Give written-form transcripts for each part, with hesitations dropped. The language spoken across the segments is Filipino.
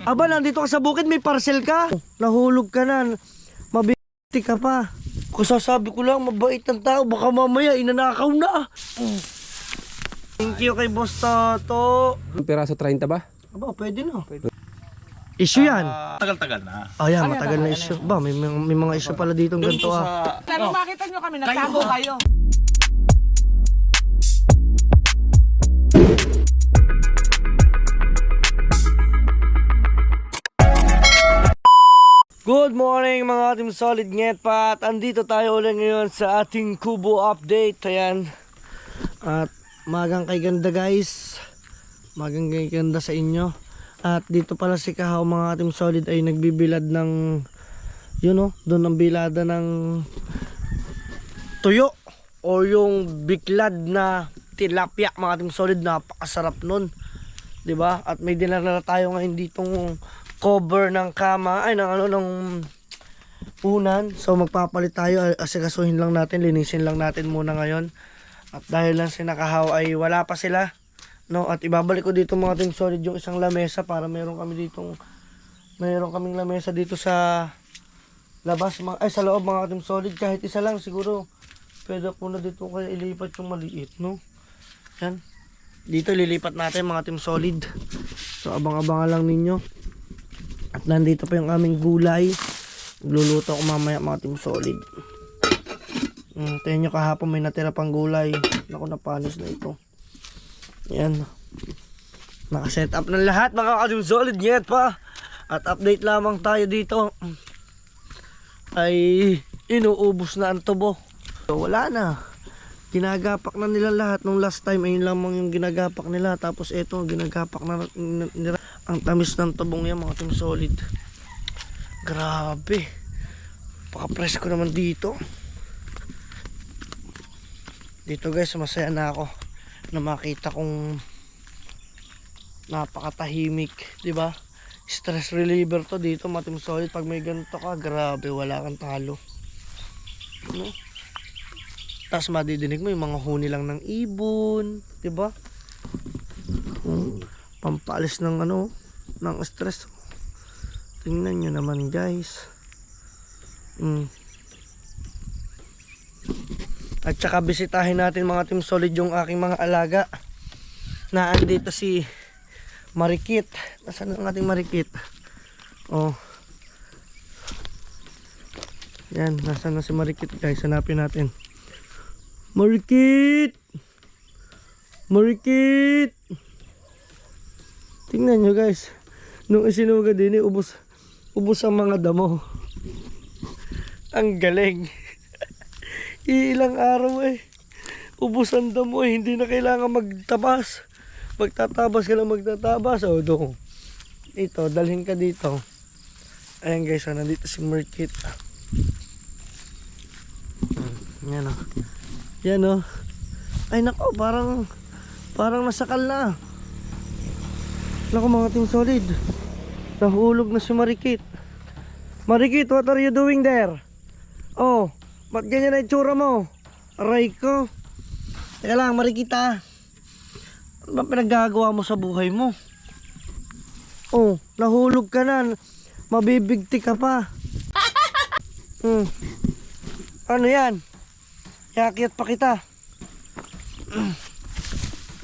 Aba, nandito ka sa bukid, may parcel ka. Nahulog ka na. Mabiti ka pa. Kasasabi ko lang, mabait ng tao. Baka mamaya, inanakaw na. Thank you kay Boss Tato. Yung piraso 30 ba? Aba, pwede na. Issue yan. Tagal-tagal na. Ayan, matagal na issue. Ba, may mga issue pala dito ng ganito ah. Pero makita nyo kami, nagtago kayo. Good morning mga ating solid ngetpat. Andito tayo ulit ngayon sa ating Kubo update. Ayan. At magang kay ganda guys. Magang kay ganda sa inyo. At dito pala si Kahaw mga ating solid ay nagbibilad ng doon ang bilada ng tuyo o yung biklad na tilapia mga ating solid. Napakasarap nun, 'di ba? At may dinala tayo ngayon ditong cover ng kama ay ng unan. So magpapalit tayo, asikasuhin lang natin, linisin lang natin muna ngayon. At dahil lang si Nakahaw ay wala pa sila, no, at ibabalik ko dito mga ating solid yung isang lamesa para meron kaming lamesa dito sa labas sa loob mga ating solid. Kahit isa lang siguro pwede ko na dito kaya ilipat yung maliit, no. Yan. Dito lilipat natin mga ating solid. So abang-abangan lang ninyo. At nandito pa yung aming gulay. Luluto ko mamaya mga team solid. Tayo nyo kahapon may natira pang gulay. Naku, napanis na ito. Yan. Nakaset up ng lahat mga team solid. Yet pa. At update lamang tayo dito. Ay inuubos na ang tubo. So, wala na. Ginagapak na nila lahat. Nung last time ayun lamang yung ginagapak nila. Tapos ito ginagapak na nila. Ang tamis ng tabong yan mga team solid. Grabe. Paka-presko naman dito. Dito guys, masaya na ako na makita kong napakatahimik, 'di ba? Stress reliever to dito mga team solid. Pag may ganito ka, grabe, wala kang talo. No? Tapos madidinig mo yung mga huni lang ng ibon, 'di ba? Pampalis ng ng stress. Tingnan nyo naman guys. At saka bisitahin natin mga team solid yung aking mga alaga. Na andito si Marikit. Nasaan ang ating Marikit? Oh. Yan, nasaan na si Marikit guys? Hanapin natin. Marikit! Marikit! Tingnan nyo guys, nung isinuga din ubos ang mga damo. Ang galing. Ilang araw ubos ang damo hindi na kailangan magtabas. Magtatabas ka lang magtatabas. O doon, ito, dalhin ka dito. Ayan guys, nandito si Marikit. Yan o. Yan o. Ay nako, parang nasakal na. Naku mga team solid, nahulog na si Marikit. Marikit, what are you doing there? Oh, ba't ganyan na itsura mo? Aray ko. Teka lang Marikit ah. Ano ba pinaggagawa mo sa buhay mo? Oh, nahulog ka na. Mabibigti ka pa. Ano yan? Yakyat pa kita.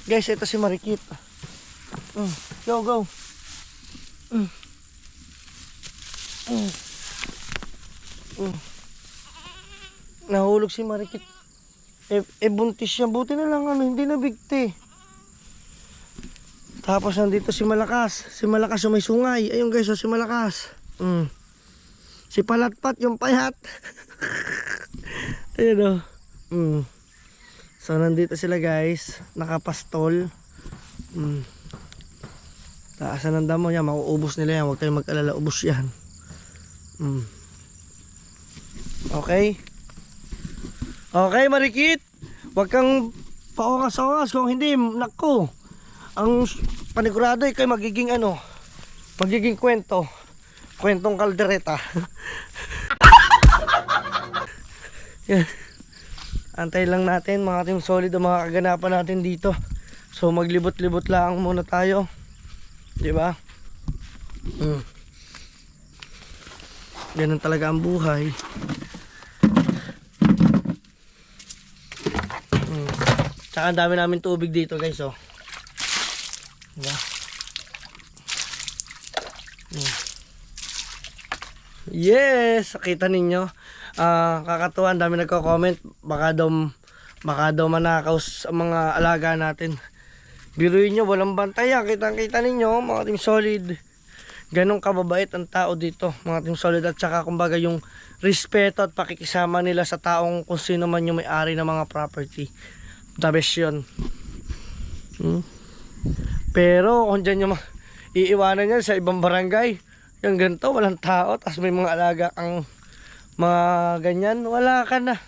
Guys, ito si Marikit. Go, go. Nahulog si Marikit. Buntis siya. Buti na lang hindi nabigti. Tapos nandito si Malakas. Si Malakas yung may sungay. Ayun guys, si Malakas. Si Palatpat yung payat. Ayun o. So nandito sila guys. Nakapastol. Taasan ng damo niya, mauubos nila yan. Huwag kayong mag-alala, ubos yan. Okay? Okay Marikit, huwag kang paongas-ongas. Kung hindi, nako, ang panigurado ay kayo magiging magiging kwentong kaldereta. Yan. Antay lang natin mga team solid ang mga kaganapan natin dito. So maglibot-libot lang muna tayo. 'Di ba? Ganun talaga ang buhay. Tsaka ang dami namin tubig dito guys, oh. Diba? Yes! Kita ninyo. Kakatuwa, ang dami nagko-comment. Baka daw manakaw sa mga alaga natin. Biruin nyo, walang bantayan. Kita ninyo, mga team solid. Ganong kababait ang tao dito, mga team solid. At saka kumbaga yung respeto at pakikisama nila sa taong kung sino man yung may-ari ng mga property. The best yun. Pero kung dyan yung iiwanan yan sa ibang barangay, yung ganito, walang tao, tapos may mga alaga ang mga ganyan, wala ka na.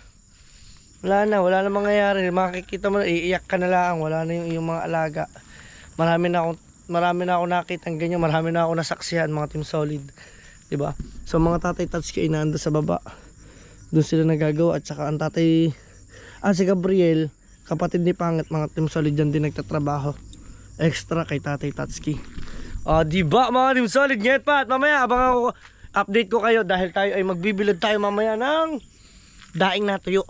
Wala na mangyayari. Makikita mo na, iiyak ka na lang, wala na yung mga alaga. Marami na ako nakita ng ganyan, marami na ako nasaksihan, mga team solid. Diba? So mga tatay Tatsuki inaanda sa baba. Doon sila nagagawa, at saka ang tatay, si Gabriel, kapatid ni Pangit, mga team solid dyan din nagtatrabaho. Extra kay tatay Tatsuki. Diba mga team solid, ngayon pa, at mamaya abang ako, update ko kayo dahil tayo ay magbibilad tayo mamaya ng daing na tuyo.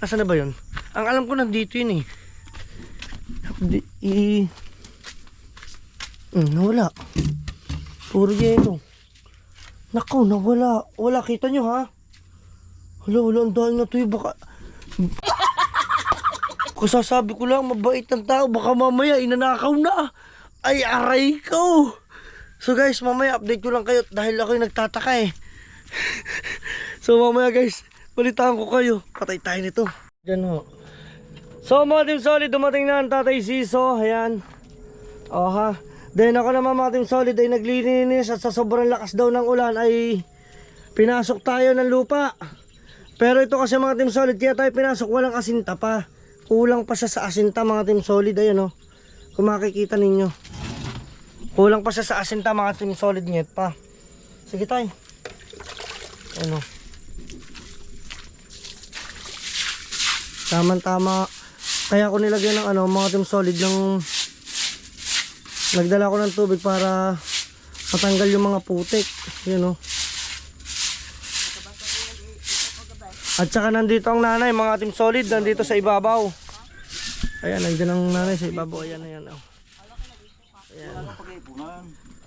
Nasaan na ba yun? Ang alam ko nandito yun nawala. Puro yelo. Nako, nawala. Wala, kita nyo ha? Wala, ang daing na tuyo. Baka kasasabi ko lang, mabait ang tao. Baka mamaya inanakaw na. Ay, aray ko. So guys, mamaya update ko lang kayo dahil ako yung nagtataka eh. So mamaya guys, balitaan ko kayo. Patay tayo nito. Diyan ho. So mga team solid, dumating na ang tatay Siso. Ayan. Ha. Then ako naman mga team solid ay naglilinis at sa sobrang lakas daw ng ulan ay pinasok tayo ng lupa. Pero ito kasi mga team solid, kaya tayo pinasok walang asinta pa. Kulang pa siya sa asinta mga team solid. Ayan o. Kung makikita ninyo. Kulang pa siya sa asinta mga team solid, ngit pa. Sige tayo. Ano. Tama. Kaya ako nilagyan ng mga team solid ng nagdala ko ng tubig para matanggal yung mga putik. Yun o. At saka nandito ang nanay mga team solid, nandito sa ibabaw. Ayan, nandiyan ang nanay sa ibabaw. Ayan. Ayan.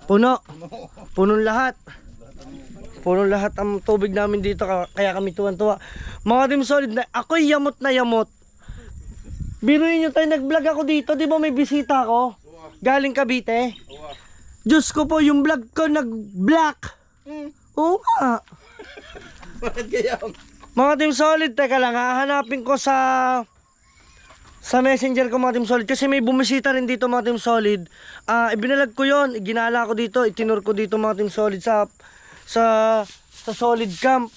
Punong lahat. Punong lahat ang tubig namin dito, kaya kami tuwan-tuwa. Mga team solid, ako'y yamot na yamot. Biruin nyo tayo, nag-vlog ako dito. Di ba may bisita ako? Galing Cavite. Diyos ko po, yung vlog ko nag-black. Oo nga. Mga team solid, teka lang, hahanapin ko sa messenger ko mga team solid. Kasi may bumisita rin dito mga team solid. Ibinalag ko yon, ginala ko dito, itinur ko dito mga team solid sa solid camp.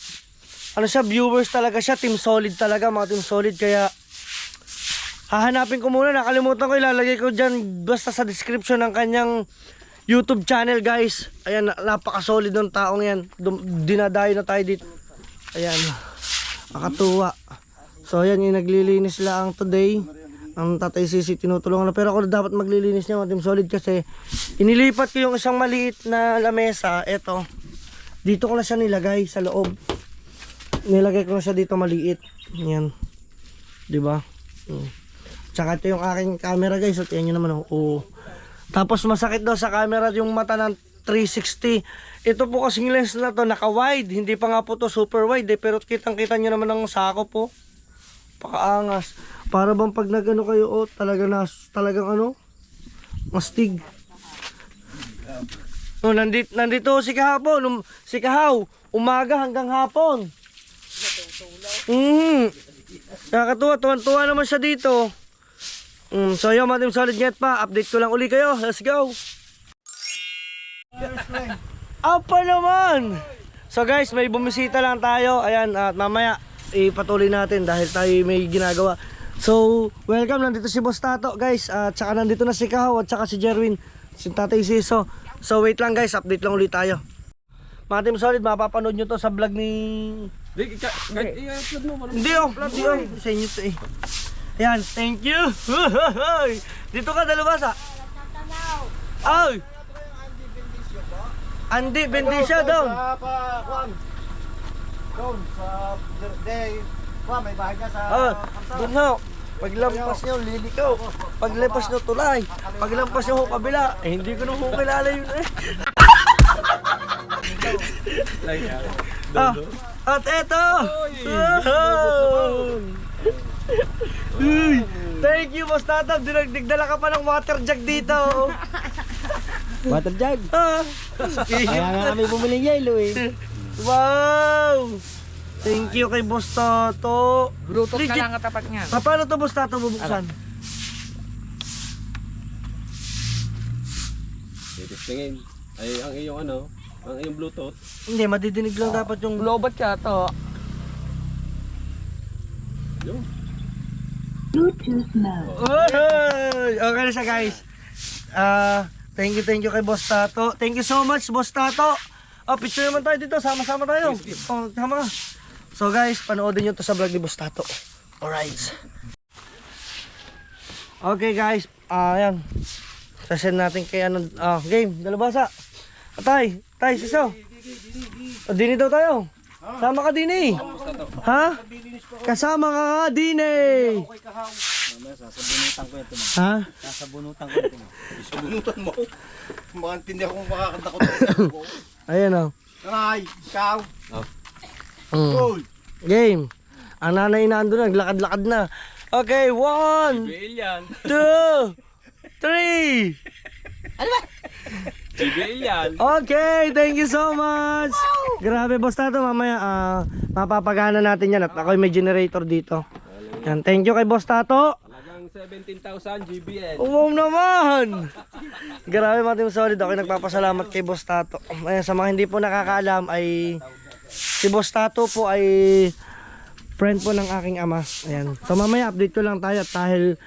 Ano siya, viewers talaga siya, team solid talaga mga team solid. Kaya hahanapin ko muna, nakalimutan ko, ilalagay ko dyan basta sa description ng kanyang YouTube channel guys. Ayan, napaka-solid ng taong yan. Dinadayo na tayo dito. Ayan, nakatuwa. So ayan, yung naglilinis lang today. Ang tatay Sisi tinutulungan na. Pero ako dapat maglilinis niya mga team solid kasi inilipat ko yung isang maliit na lamesa. Eto, dito ko na siya nilagay sa loob. Nilagay ko na siya dito maliit. Yan, diba? Tsaka ito yung aking camera guys. So tingnan nyo naman oh. Tapos masakit daw sa camera yung mata ng 360. Ito po kasing lens na to naka wide. Hindi pa nga po to super wide eh. Pero kitang kita nyo naman ng sako po. Pakaangas. Para bang pag nagano kayo talagang mastig. Nandito si kahapon. Si Kahaw. Umaga hanggang hapon. Nakakatuwa. Tuwan-tuwa naman siya dito. So yun mga team solid, net pa. Update ko lang uli kayo. Let's go. Apa naman. So guys, may bumisita lang tayo. Ayan, at mamaya ipatuloy natin dahil tayo may ginagawa. So welcome, nandito si Boss Tato guys. At saka nandito na si Kahaw at saka si Jerwin, si Tatay Siso. So wait lang guys, update lang ulit tayo. Mga team solid, mapapanood nyo to sa vlog ni... Hindi sa inyo to eh. Ayan, thank you. Dito ka, dalubasa. Ay! Andi, Bendisya down. Sa Juan. Doon sa day. Juan, may bahay niya sa Doon ho. Paglampas nyo, lilikaw. Paglampas nyo, tulay. Paglampas nyo, kabila. Eh, hindi ko nung kilala yun eh. At eto! Uy, thank you, Boss Tatab. Dinagdala ka pa ng water jug dito. water jug. Kaya nga kami bumiling yelo eh. Wow! Thank you kay Boss Tato. Bluetooth Legit. ka lang katapat niya. Paano to, Boss Tato, bubuksan? Titingin. Ay, ang iyong ano, ang iyong Bluetooth. Hindi, madidinig lang dapat yung... Lobot ka to. Yung. Oy! Okay na siya, guys. Thank you kay Boss Tato. Thank you so much, Boss Tato. Oh, picture naman tayo dito. Sama-sama tayo. Oh, sama ka. So guys, panoodin nyo to sa vlog ni Boss Tato. Alright. Okay guys, ayan. Sasend natin kay ano, game, dalabasa. Tay, sisaw. Dini daw tayo. Sama ka Dini. Ha? Kasama ka nga Dini. Sasabunutan ko ito. Ha? Sasabunutan ko ito. Sasabunutan mo. Makantindi akong makakanta ko. Ayan o. Ay, ikaw. Game. Ang nanay na ando na, naglakad-lakad na. Okay, 1, GBL yan. 2, 3. GBL yan. Okay, thank you so much. Grabe, Boss Tato, mamaya mapapagana natin yan at ako'y may generator dito. Yan, thank you kay Boss Tato. Talagang 17,000 GBL. Wow naman. Grabe, Matim Solid. Ako'y nagpapasalamat kay Boss Tato. Ayan, sa mga hindi po nakakaalam ay si Boss Tato po ay friend po ng aking ama. Ayan. So mamaya update ko lang tayo at dahil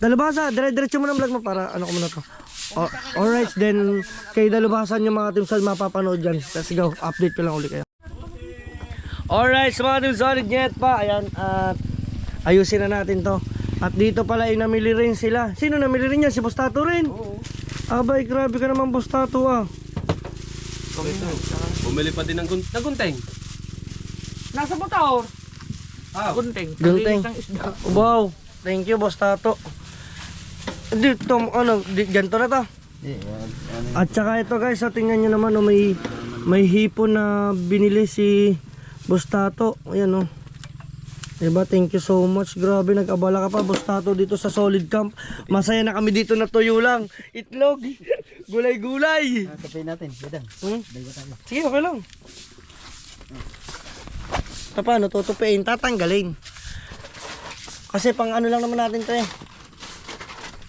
Dalubhasa, dire-diretso mo ng vlog mo para ano ko muna to. Alright, then kay Dalubhasan yung mga Team Solid mapapanood dyan. Let's go, update ko lang ulit kayo. Alright, sa mga Team Solid net pa. Ayan, at ayusin na natin to. At dito pala ay namili rin sila. Sino namili rin niya? Si Boss Tato rin? Oo. Abay, grabe ka naman Boss Tato ah. Bumili pa din ng gunting. Nasa motor. Gunting. Gunting. Isang isda. Wow, thank you Boss Tato. Dito, ganito na to. At saka ito guys, so tingnan nyo naman, oh, may hipon na binili si Boss Tato. Ayan oh. Diba, thank you so much. Grabe, nag-abala ka pa Boss Tato dito sa Solid Camp. Masaya na kami dito na tuyo lang. Itlog, gulay-gulay. Kapay natin, bedang. Sige, okay lang. Paano, tutupiin, tatanggalin. Kasi pang ano lang naman natin to eh.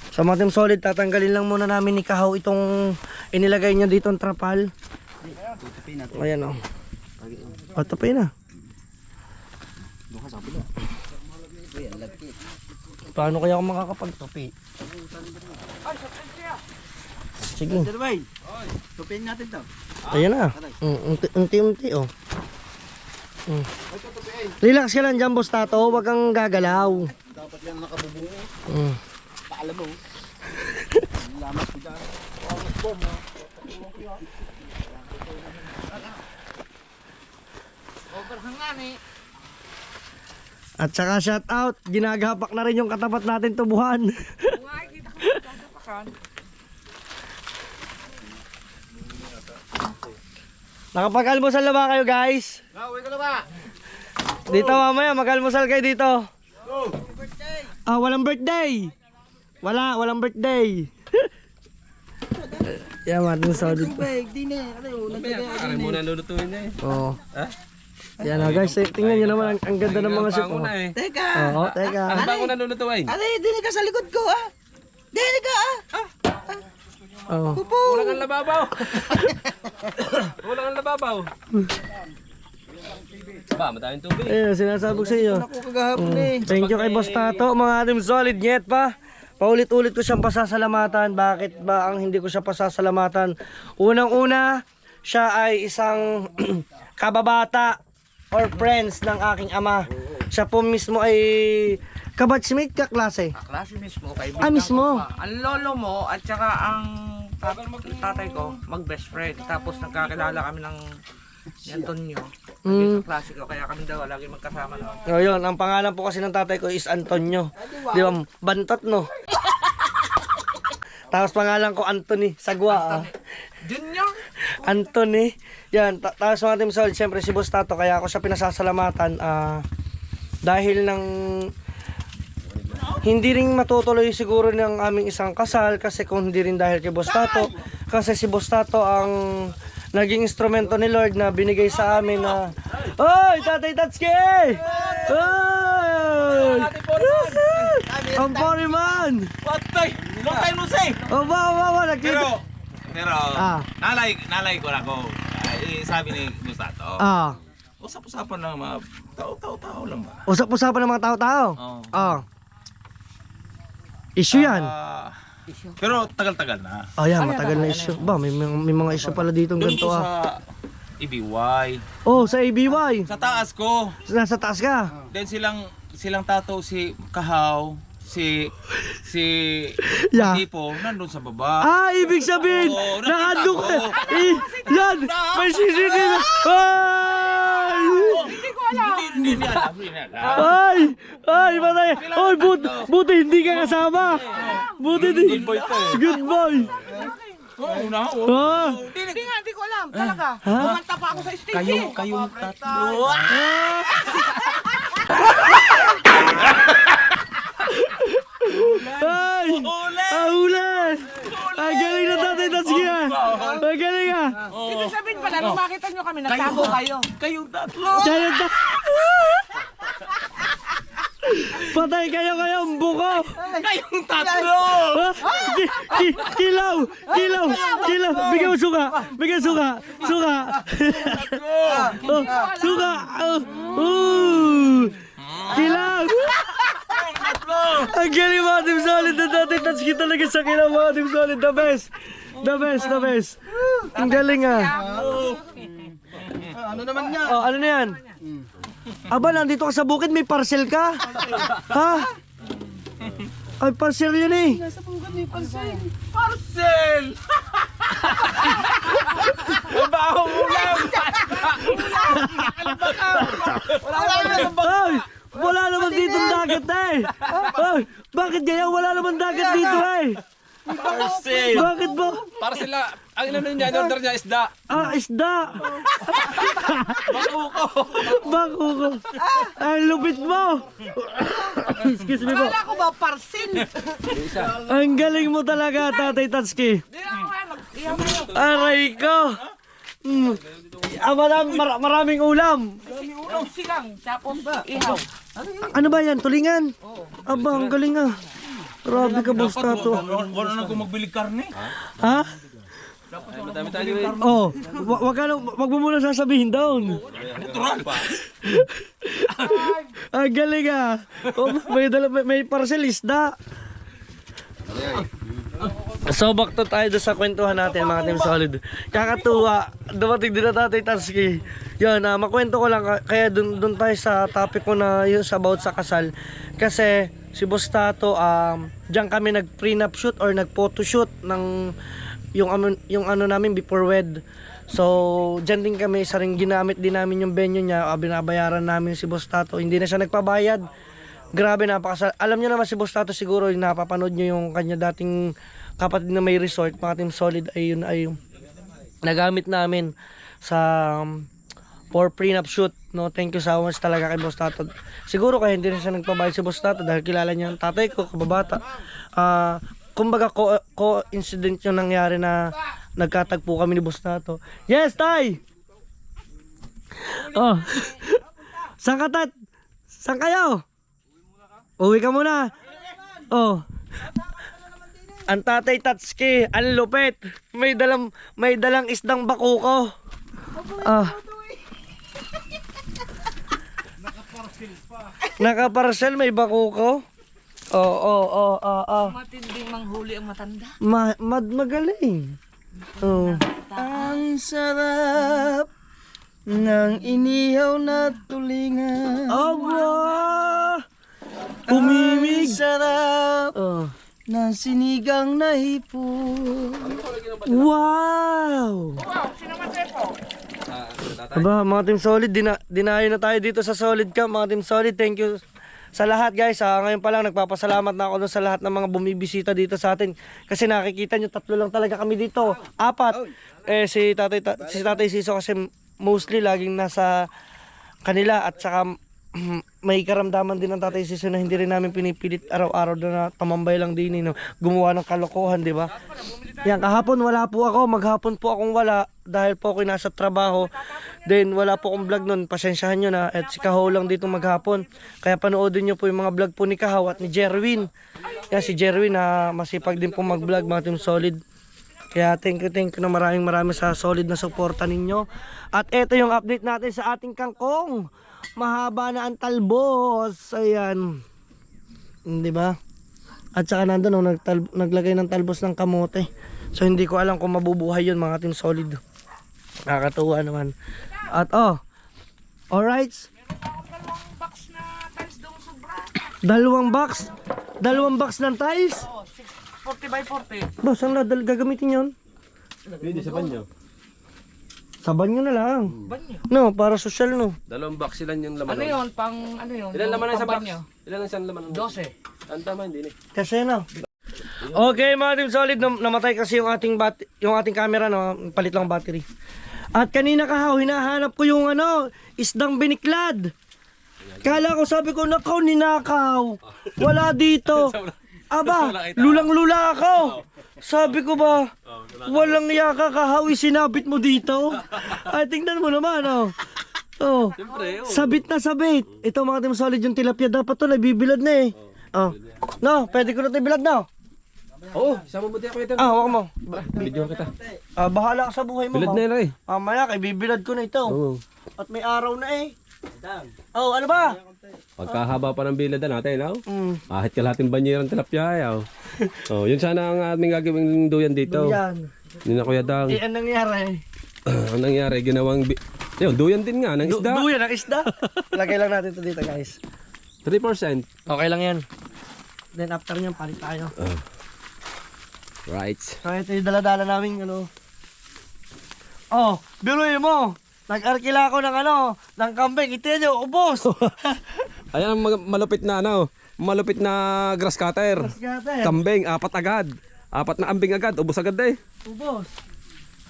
Sa mga Team Solid, tatanggalin lang muna namin ni Kahaw itong inilagay niya dito ang trapal. Kapay natin. Ayan o. O, tapay na. Paano kaya ako makakapagtupi? Sige. Tupiin natin to. Ayan na. Unti-unti oh. Relax ka lang dyan, Boss Tato. Huwag kang gagalaw. Dapat yan nakabubungo. Paalam mo. Lamas ko dyan. Overhangan eh. At saka shout out, ginagapak na rin yung katapat natin tubuhan. Buhay, kita ko tatapakan. Nakapag-almusal na ba kayo guys? Uwi ka na ba? Dito mamaya, mag-almusal kayo dito. Walang birthday. Walang birthday. Yeah, Martin Solid. Parang muna lulutuin niya eh. Oo. Yan na guys, tingnan nyo naman ang ganda ng mga sip. Bango na eh. Teka. Oo, teka. Ang bango na lulutuin. Dini ka sa likod ko ah. Dini ka ah. Oo. Walang ang lababaw. Walang ang lababaw. Ba, madaming tubig. Ayun, sinasabog sa iyo. Thank you kay Boss Tato, mga Team Solid net pa. Paulit-ulit ko siyang pasasalamatan. Bakit ba ang hindi ko siya pasasalamatan? Unang-una, siya ay isang kababata or friends ng aking ama. Siya po mismo ay kabatchmate, kaklase. Klase mismo, kaibigan Mismo. ko pa. Ang lolo mo at saka ang tatay ko, mag-best friend. Tapos nagkakilala kami ng ni Antonio. Mm. Klasiko, kaya kami daw lagi magkasama na. O yun, ang pangalan po kasi ng tatay ko is Antonio. Di ba? Bantot, no? Tapos pangalan ko Anthony Sagwa. Junior! Anthony. Yan, tapos mga Team Solid, siyempre si Boss Tato, kaya ako siya pinasasalamatan dahil ng hindi rin matutuloy siguro ng aming isang kasal kasi kung hindi rin dahil kay Boss Tato, kasi si Boss Tato ang naging instrumento ni Lord na binigay sa amin na Oy! Tatay Tatsuki! Oy! Ang pariman! Patay! Long time no say! Oba, nakita. Pero, nalay ko na ko. Sabi ni Gustato, usap-usapan lang mga tao lang ba? Usap-usapan ng mga tao-tao? Oo. Issue yan. Pero tagal-tagal na. Yan, matagal na issue. Ba, may mga issue pala dito Doon ganito ko sa EBY. Sa ABY. Sa taas ko. Nasa taas ka. Then silang tato si Kahaw, si Yeah. Tipo, nandun sa baba. Ibig sabihin, Oo, nakandun ka. nakita ko. Yan, may CCTV. Hindi niya alam. Ay, patay. Oy, buti hindi ka kasama. Buti di. Good boy. Oo na. Hindi ko alam, talaga. Kumanta pa ako sa stage. Kayong tatlo. Ulan. Ang galing na Tatay Tatsuki. Ang galing Ibig sabihin pala, nung makita nyo kami, nagtago kayo. Kayong tatlo. Patay kayo ang buko. Kayong tatlo. Kilaw. Bigyan mo suka. Suka. Kilaw. Ang galing mga Team Solid na Tatay Tatsuki talaga sa kilaw mga Team Solid. The best. Ang galing Ano naman niya? Ano na yan? Aba, nandito ka sa bukid, may parcel ka? Ha? Ay, parcel yun eh. Parcel! Baho mo lang! Ay, wala naman dito dagat eh. Ay, bakit ganyan? Wala naman dagat dito eh. Parcel! Bakit ba? Para sila, ang inano niya, in-order niya isda. Isda. Bakuko. Ang lupit mo. Excuse me po. Akala ko ba, parcel? Ang galing mo talaga, Tatay Tatsuki. Hindi ako nga, mag-iyaw kayo. Aray ko. Maraming ulam. Sigang, tapos ihaw. Ano ba yan? Tulingan? Aba, ang galing Grabe ka, Boss Tato. Wala na kung magbili karne. Ha? Madami tayo eh. Wag mo muna sasabihin down. Natural pa. Ang galing may parcel isda. So back to tayo sa kwentuhan natin mga Team Solid. Kakatuwa, dumating din na Tatay Tatsuki. Yan, makwento ko lang kaya dun tayo sa topic ko na yung about sa kasal. Kasi si Boss Tato, diyan kami nag-prenup shoot or nag-photo shoot ng yung ano namin before wed. So, diyan din kami, isa rin ginamit din namin yung venue niya, binabayaran namin si Boss Tato. Hindi na siya nagpabayad. Grabe, napakasal. Alam niyo naman si Boss Tato siguro, napapanood niyo yung kanya dating kapatid na may resort, mga Team Solid, ay nagamit namin sa for prenup shoot. No, thank you so much talaga kay Boss Tato. Siguro kaya hindi rin siya nagpabayad si Boss Tato dahil kilala niya ang tatay ko, kababata. Kumbaga co-incident yung nangyari na nagkatagpo kami ni Boss Tato. Yes, Tay! Saan ka, Tat? Saan kayo? Uwi ka muna. Ang Tatay Tatsuki, ang lupit. May dalang isdang bakuko. Nakaparcel, may bakuko. Matinding manghuli ang matanda. Magaling. Ang sarap ng inihaw na tulingan. Aba! Umimig. Ang sarap na sinigang na hipon. Wow! Aba, mga Team Solid, dinayo na tayo dito sa Solid Camp. Mga Team Solid, thank you sa lahat guys. Ngayon pa lang nagpapasalamat na ako dun sa lahat ng mga bumibisita dito sa atin. Kasi nakikita nyo, 3 lang talaga kami dito. 4. Si Tatay Siso kasi mostly laging nasa kanila. At saka may karamdaman din ng Tatay Siso na hindi rin namin pinipilit araw-araw na tumambay lang din, no? Gumawa ng kalokohan, di ba? Yan, kahapon wala po ako, maghapon po akong wala dahil po ako nasa trabaho. Then wala po akong vlog nun, pasensyahan nyo na. At si Kahaw lang dito maghapon. Kaya panoodin nyo po yung mga vlog po ni Kahaw at ni Jerwin. Yan, si Jerwin na masipag din po mag-vlog, mga Team Solid. Kaya thank you na maraming sa solid na suporta ninyo. At eto yung update natin sa ating kangkong. Mahaba na ang talbos. Ayan. Di ba? At saka nandun, naglagay ng talbos ng kamote. So hindi ko alam kung mabubuhay yun, mga Team Solid. Nakakatuwa naman. At alright. Dalawang box na tiles doon sobra. Dalawang box ng tiles? Oo, 40 by 40. Ba, saan na gagamitin yun? Pwede sa banyo. Sa banyo na lang. Banyo. No, para social, no. 2 box sila yung laman. Ano yun? Pang ano yun? Ilan laman sa box? Pang banyo? Ilan ang isang laman? 12. Ang tama, hindi eh. Kasi na. Okay, mga Team Solid, namatay kasi yung ating camera, no. Palit lang ang battery. At kanina Kahaw, hinahanap ko yung isdang biniklad. Kala ko, sabi ko, nakaw, ninakaw. Wala dito. Aba, lulang-lula ako. Sabi ko ba, walang yaka Kahaw, isinabit mo dito. Ay, tingnan mo naman, sabit na sabit. Ito, mga Team Solid, yung tilapia. Dapat to, nabibilad na eh. No, pwede ko na ito ibilad na. Oo, sama mo tayo ito. Wag mo. Video kita. Bahala ka sa buhay mo. Bilad na yun eh. Maya, kay bibilad ko na ito. Oo. At may araw na eh. Ano ba? Pagkahaba pa ng bilad natin, no? Kahit kalahating banyerang tilapia, yun sana ang aming gagawing duyan dito. Yan. Yun na Kuya Dang. Anong nangyari? Ang nangyari, ginawang... Yun, duyan din nga, ng isda. Duyan ang isda. Lagay lang natin ito dito, guys. 3%. Okay lang yan. Then after nyan, palit tayo. Right. So ito yung daladala namin, biruin mo. Nag-arkila ako ng kambing. Ito nyo, ubos. Ayan ang malupit na malupit na grass cutter. Kambing, 4 agad. 4 na ambing agad, ubos agad eh. Ubos.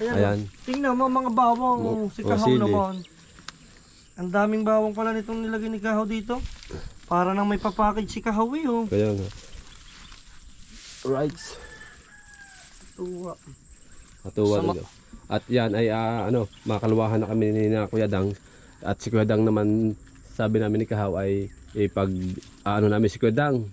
Ayan. Tingnan mo mga bawang. Si Kahaw sili. naman. Ang daming bawang pala nitong nilagay ni Kahaw dito. Para nang may papackage si Kahaw eh. Kaya nga. Right. Tuwa. Matuwa nyo. At yan ay makaluwahan na kami ni Kuya Dang. At si Kuya Dang naman, sabi namin ni Kahaw ay namin si Kuya Dang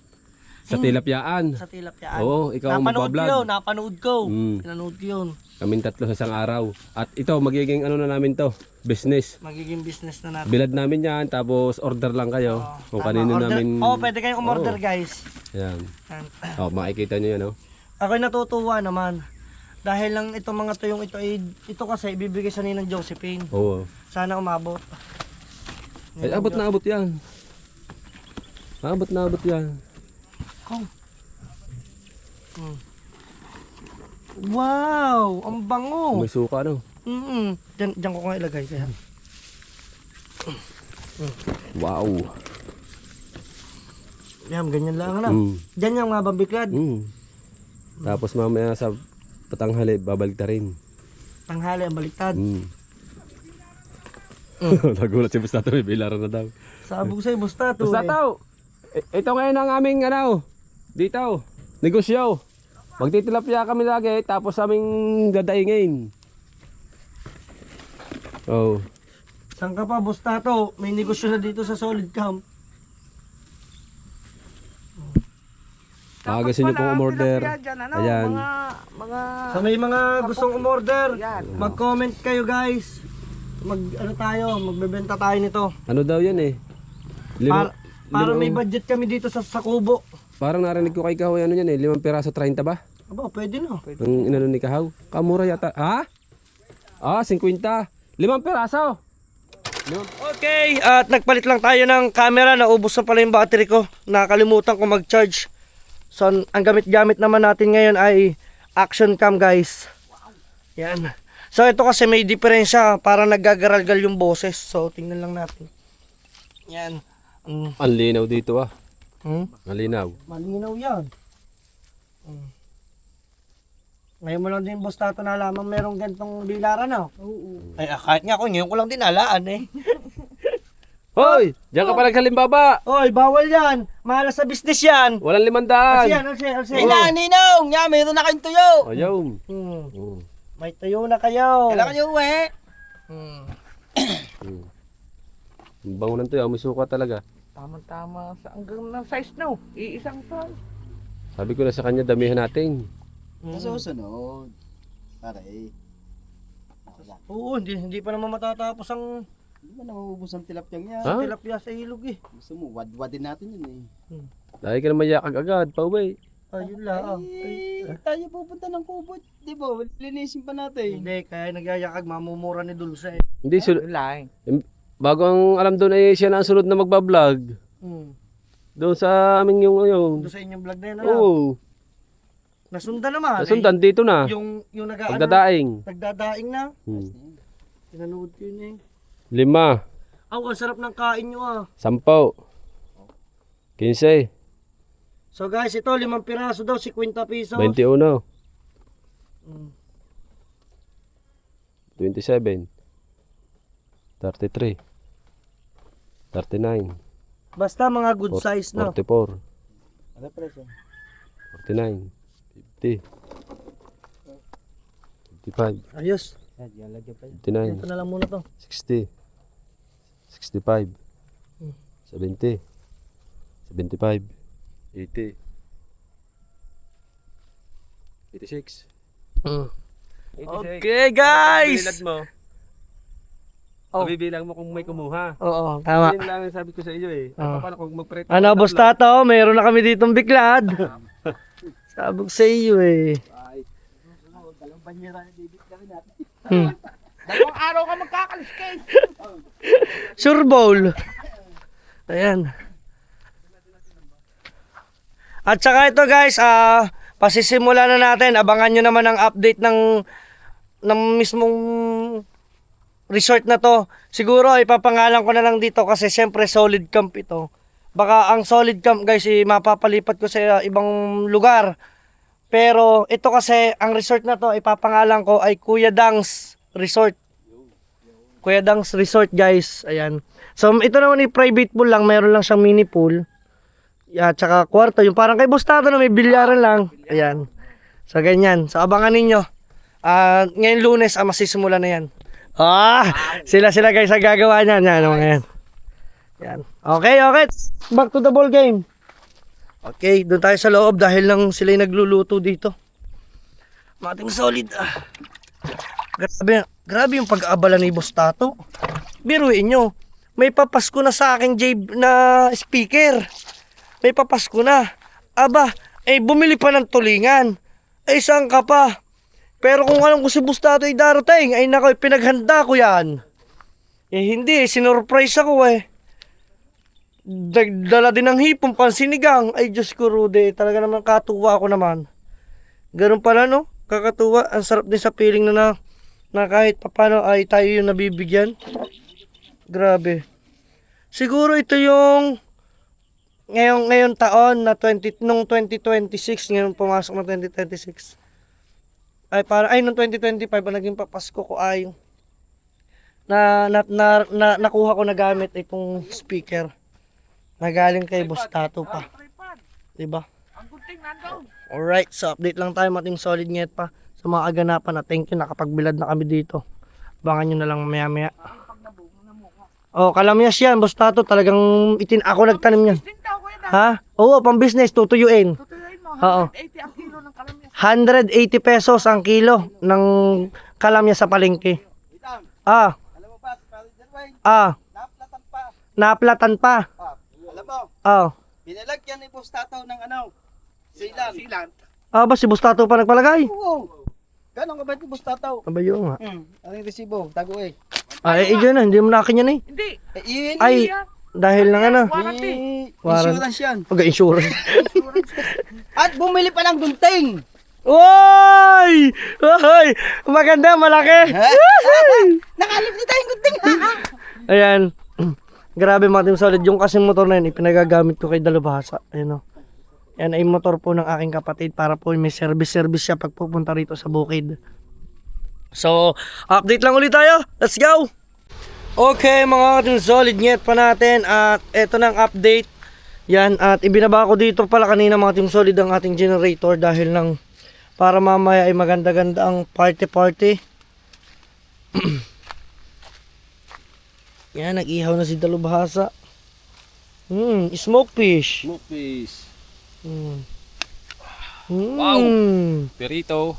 sa tilapyaan. Sa tilapyaan. Oo, ikaw ang magbablog. Napanood ko. Mm. Pinanood ko yun. Kaming 3 sa isang araw. At ito, magiging na namin to, business. Magiging business na natin. Bilad namin yan, tapos order lang kayo. Kung kanino namin... Pwede kayong umorder guys. Yan. Makikita nyo yan, Ako'y natutuwa naman. Dahil lang itong mga tuyong ito kasi ibibigay sa Ninang Josephine. Oo. Sana umabot. Ay, abot na abot yan. Abot na abot yan. Wow! Ang bango! May suka, Diyan ko nga ilagay kaya. Wow. Yan, ganyan lang Diyan yung mga bambiklad. Tapos mamaya sa patanghali, babalik na rin. Tanghali ang baliktad. Nagulat si Bustato, may bilaran na daw. Sabog sa'yo, Bustato. Bustato! Ito ngayon ang aming dito, negosyo. Magtitilapia kami lagi, tapos aming dadaingin. Saan ka pa, Bustato? May negosyo na dito sa Solid Camp. Gusto nyo pong umorder. Ayan. Sa may mga gustong umorder, mag-comment kayo guys. Magbebenta tayo nito. Ano daw yan eh? Para may budget kami dito sa Kubo. Parang narinig ko kay Kahaw, 5 piraso 30 ba? Aba, pwede na. Ang inano ni Kahaw. Kamura yata. Ha? 50. 5 piraso. Okay, at nagpalit lang tayo ng camera. Naubos na pala yung battery ko. Nakalimutan ko mag-charge. So ang gamit-gamit naman natin ngayon ay action cam guys. Yan. So ito kasi may diferensya para naggagaralgal yung boses. So tingnan lang natin. Yan. Ang linaw dito ah. Hmm? Ang linaw. Malinaw yan. Ngayon mo lang din boss Tato na lamang merong gantong bilaran na. Oo. Ay kahit nga ako ngayon ko lang din nalaan eh. Hoy! Diyan ka pa naghalimbaba! Oy, bawal yan. Mahala sa business yan. Walang 500! Alsi. Ninong! Nga, mayroon na kayong tuyo! Ayaw! May tayo na kayo. Kailangan nyo uwi. Ang bango ng tuyo, may suka talaga. Tama-tama sa hanggang ng size no. Iisang ton. Sabi ko na sa kanya, damihan natin. Sa susunod. Pare. Oo, hindi pa naman matatapos ang Hindi ba namubos ang tilapyang yan? Ha? tilapia sa ilog eh. Gusto mo, wadwadin natin yun eh. Dahil ka na mayakag agad, pauwi. Ayun lang. Tayo pupunta ng kubot. Di ba? Linisin pa natin. Hindi, kaya nagyayakag, mamumura ni Dulce eh. Hindi, Lain. bago ang alam doon ay siya na ang sunod na magbablog. Doon sa amin yung Doon sa inyong vlog na yun, Oo. Nasundan naman. Nasundan dito na. Yung Pagdadaing. nagdadaing na. Pinanood ko yun eh. 5, Ang sarap ng kain nyo ah. 10, 15, So guys, ito 5 piraso daw, 50 pesos. 21, 27, 33, 39, Basta mga good size na. 44, Ano presyo? 49, 50, 55, Ayos. 59, Ito na lang muna to. 60, 65, 70, 75, 80, 86. Okay guys. Bibilad mo. Oh. Bibilang mo kung may kumuha. Oo, tama. Yun lang ang sabi ko sa iyo eh. Paano kung magpreto? Ano, boss Tato, mayroon na kami ditong biklad. Sabog sa iyo eh. Dalawang araw ka magkakaliskate. Sure bowl. Ayan. At saka ito guys, pasisimula na natin. Abangan nyo naman ang update ng mismong resort na to. Siguro ipapangalan ko na lang dito kasi syempre solid camp ito. Baka ang solid camp guys mapapalipat ko sa ibang lugar. Pero ito kasi ang resort na to ipapangalan ko ay Kuya Dang's Resort. Kuya Dang's Resort guys. Ayan. So ito naman ay private pool lang, mayroon lang siyang mini pool. Yeah, tsaka kwarto, yung parang kay Bustado na may bilyaran lang. Ayan. So ganyan. So abangan ninyo. Ngayon Lunes masisimula na yan. Sila guys ang gagawa niyan. Yan, mga yan. Yan. Okay. Back to the ball game. Okay, doon tayo sa loob dahil lang sila yung nagluluto dito. Mating solid. Grabe yung pag-aabala ni Boss Tato. Biruin nyo. May papasko na sa aking na speaker. May papasko na. Aba, bumili pa ng tulingan. Saan ka pa? Pero kung alam ko si Boss Tato ay darating, ay nako, pinaghanda ko yan. Hindi, sinurprise ako eh. Dala din ng hipong pansinigang. Ay Diyos ko Rude, talaga naman katuwa ako naman. Ganun pala no, kakatuwa. Ang sarap din sa feeling na kahit papano ay tayo yung nabibigyan. Grabe. Siguro ito yung ngayong taon na 2026, ngayon pumasok na 2026. Nung 2025 ang naging papasko ko ay nakuha ko na gamit itong speaker. Nagaling kay Boss Tato pa. Diba? Ang gunting nandoon. Alright, so update lang tayo mating solid net pa sa mga aganapan na thank you, nakapagbilad na kami dito. Abangan nyo na lang maya. Kalamyas yan, Boss Tato, talagang ako nagtanim yan. Tintaw ko yan. Ha? Oo, pang business, tutuyuin. Tutuloyin mo. Oo. 180 ang kilo ng kalamyas. 180 pesos ang kilo ng kalamyas sa palengke. Alam mo pa, naplatan pa. Naplatan pa. Alam mo, pinalagyan ni Boss Tato ng silan. Ba si Boss Tato pa nagpalagay? Oo. Gano'n ka ba ni Boss Tato? Aba yun nga. Ang resibo, tago eh. Diyan na, hindi mo na akin yan eh. Hindi. Yun Ay, dahil lang ano. Warranty. Insurance yan. Insurance. At bumili pa ng gunting. Oy! Oy! Maganda, malaki. Nakalip ni tayong gunting. Ayan. Grabe mga Team Solid. Yung kasing motor na yun, ipinagagamit ko kay Dalubhasa. Ayan o. Yan ay motor po ng aking kapatid para po may service siya pag pupunta rito sa bukid. So, update lang ulit tayo. Let's go! Okay mga Team Solid, nyet pa natin at eto na ang update. Yan, at ibinaba ko dito pala kanina mga Team Solid ang ating generator dahil lang para mamaya ay maganda-ganda ang party. Yan, nag-ihaw na si Dalubhasa. Smoke fish. Smoke fish. Wow! Perito.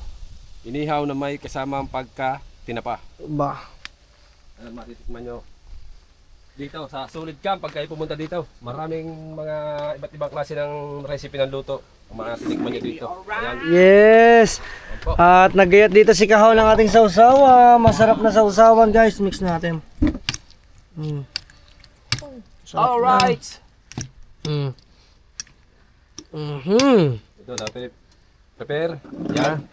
Inihaw na may kasamang pagka tinapa. Ba. Matitikman nyo. Dito sa Solid Camp, pag kayo pumunta dito, maraming mga iba't ibang klase ng recipe ng luto. Matitikman nyo dito. Ayan. Yes! At nagayat dito si Kahaw ng ating sausawa. Masarap na sausawan guys. Mix natin. Alright! Ito dapat prepare. Yan.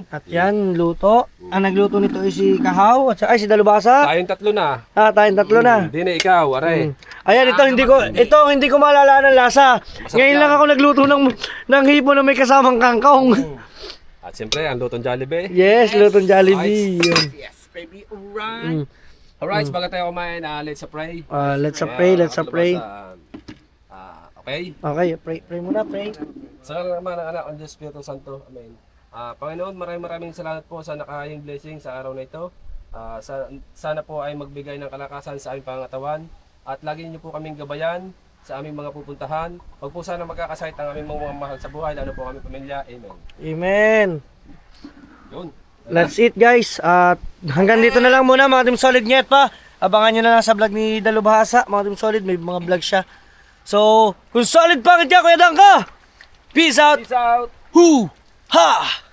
At yan, luto. Ang nagluto nito ay si Kahaw at ay si Dalubhasa. Tayong tatlo na. Tayong tatlo na. Hindi na ikaw, aray. Ayan, ito hindi ko maalala ng lasa. Ngayon lang ako nagluto ng hipo na may kasamang kangkong. At siyempre, ang lutong Jollibee. Yes, lutong Jollibee. Yun. Yes, baby. Alright. Alright, bago tayo kumain, let's pray. Let's pray. Okay? Okay, pray muna, pray. Sa naman ng anak ng Diyos Espiritu Santo. Amen. Panginoon, maraming salamat po sa nakahayang blessing sa araw na ito. Sana po ay magbigay ng kalakasan sa aming pangatawan at lagi niyo po kaming gabayan sa aming mga pupuntahan. Huwag po sana magkakasakit ang aming mga mahal sa buhay, lalo po aming pamilya. Amen. Amen. Yun. That's it guys. At hanggang dito na lang muna mga Team Solid, nyet pa. Abangan nyo na lang sa vlog ni Dalubhasa. Mga Team Solid, may mga vlog siya. So, kung solid pangit ka, Kuya Dang ka! Peace out! Peace out! Hoo! Ha!